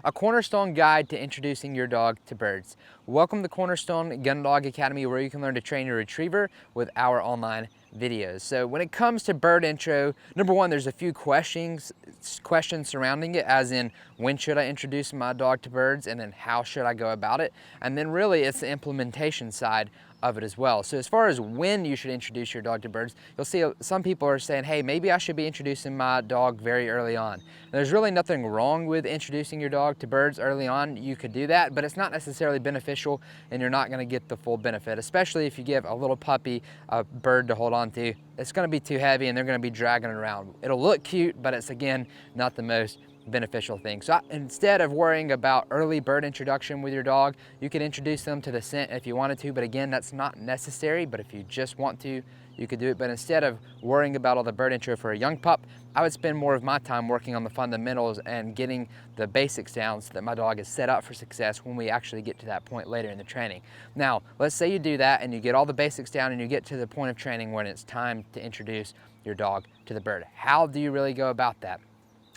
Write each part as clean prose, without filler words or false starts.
a Cornerstone guide to introducing your dog to birds. Welcome to Cornerstone Gundog Academy, where you can learn to train your retriever with our online videos. So when it comes to bird intro, number one, there's a few questions surrounding it, as in when should I introduce my dog to birds, and then how should I go about it, and then really it's the implementation side of it as well. So as far as when you should introduce your dog to birds, you'll see some people are saying, hey, maybe I should be introducing my dog very early on. There's really nothing wrong with introducing your dog to birds early on. You could do that, but it's not necessarily beneficial, and you're not going to get the full benefit, especially if you give a little puppy a bird to hold on to. It's going to be too heavy and they're going to be dragging it around. It'll look cute, but it's, again, not the most beneficial thing. So instead of worrying about early bird introduction with your dog, you could introduce them to the scent if you wanted to, but again, that's not necessary. But if you just want to, you could do it. But instead of worrying about all the bird intro for a young pup, I would spend more of my time working on the fundamentals and getting the basics down so that my dog is set up for success when we actually get to that point later in the training. Now, let's say you do that and you get all the basics down and you get to the point of training when it's time to introduce your dog to the bird. How do you really go about that?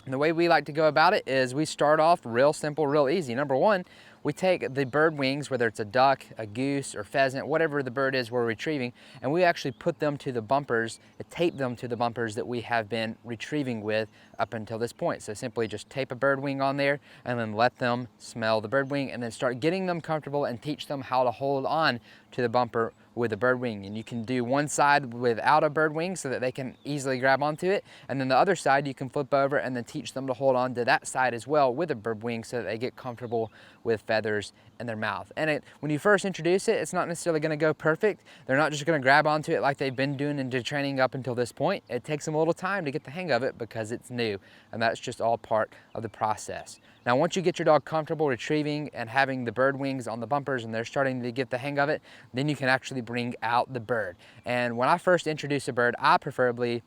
And the way we like to go about it is we start off real simple, real easy. Number one, we take the bird wings, whether it's a duck, a goose, or pheasant, whatever the bird is we're retrieving, and we actually put them to the bumpers, tape them to the bumpers that we have been retrieving with up until this point. So simply just tape a bird wing on there and then let them smell the bird wing, and then start getting them comfortable and teach them how to hold on to the bumper with a bird wing. And you can do one side without a bird wing so that they can easily grab onto it, and then the other side you can flip over and then teach them to hold on to that side as well with a bird wing so that they get comfortable with feathers in their mouth. And when you first introduce it, it's not necessarily going to go perfect. They're not just going to grab onto it like they've been doing into training up until this point. It takes them a little time to get the hang of it because it's new, and that's just all part of the process. Now, once you get your dog comfortable retrieving and having the bird wings on the bumpers and they're starting to get the hang of it, then you can actually bring out the bird. And when I first introduce a bird, I preferably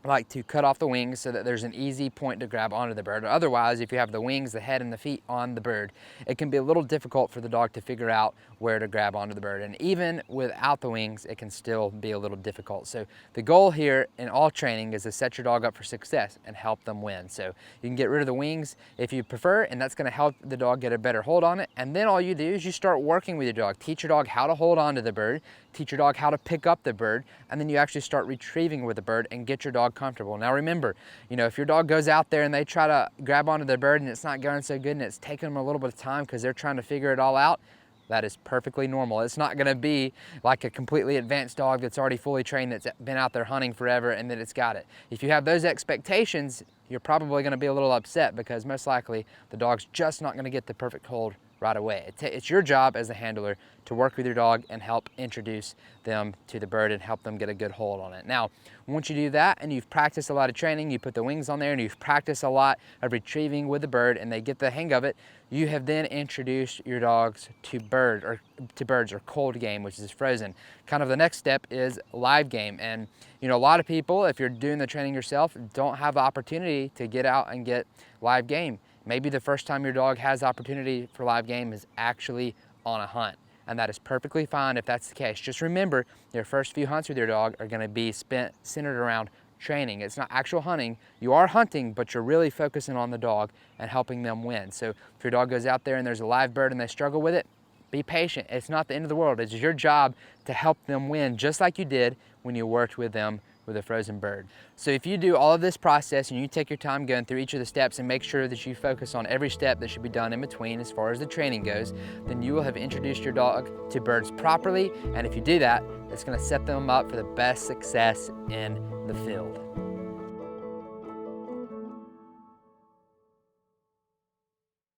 like to cut off the wings so that there's an easy point to grab onto the bird. Otherwise, if you have the wings, the head, and the feet on the bird, it can be a little difficult for the dog to figure out where to grab onto the bird. And even without the wings, it can still be a little difficult. So the goal here in all training is to set your dog up for success and help them win. So you can get rid of the wings if you prefer, and that's going to help the dog get a better hold on it. And then all you do is you start working with your dog. Teach your dog how to hold on to the bird, teach your dog how to pick up the bird, and then you actually start retrieving with the bird and get your dog comfortable. Now remember, if your dog goes out there and they try to grab onto the bird and it's not going so good and it's taking them a little bit of time because they're trying to figure it all out, that is perfectly normal. It's not going to be like a completely advanced dog that's already fully trained, that's been out there hunting forever and that it's got it. If you have those expectations, you're probably going to be a little upset because most likely the dog's just not going to get the perfect hold right away. It's your job as a handler to work with your dog and help introduce them to the bird and help them get a good hold on it. Now, once you do that and you've practiced a lot of training, you put the wings on there and you've practiced a lot of retrieving with the bird and they get the hang of it, you have then introduced your dogs to birds or cold game, which is frozen. Kind of the next step is live game. And a lot of people, if you're doing the training yourself, don't have the opportunity to get out and get live game. Maybe the first time your dog has the opportunity for live game is actually on a hunt, and that is perfectly fine if that's the case. Just remember, your first few hunts with your dog are going to be centered around training. It's not actual hunting. You are hunting, but you're really focusing on the dog and helping them win. So if your dog goes out there and there's a live bird and they struggle with it, be patient. It's not the end of the world. It's your job to help them win, just like you did when you worked with them with a frozen bird. So if you do all of this process and you take your time going through each of the steps and make sure that you focus on every step that should be done in between as far as the training goes, then you will have introduced your dog to birds properly. And if you do that, it's going to set them up for the best success in the field.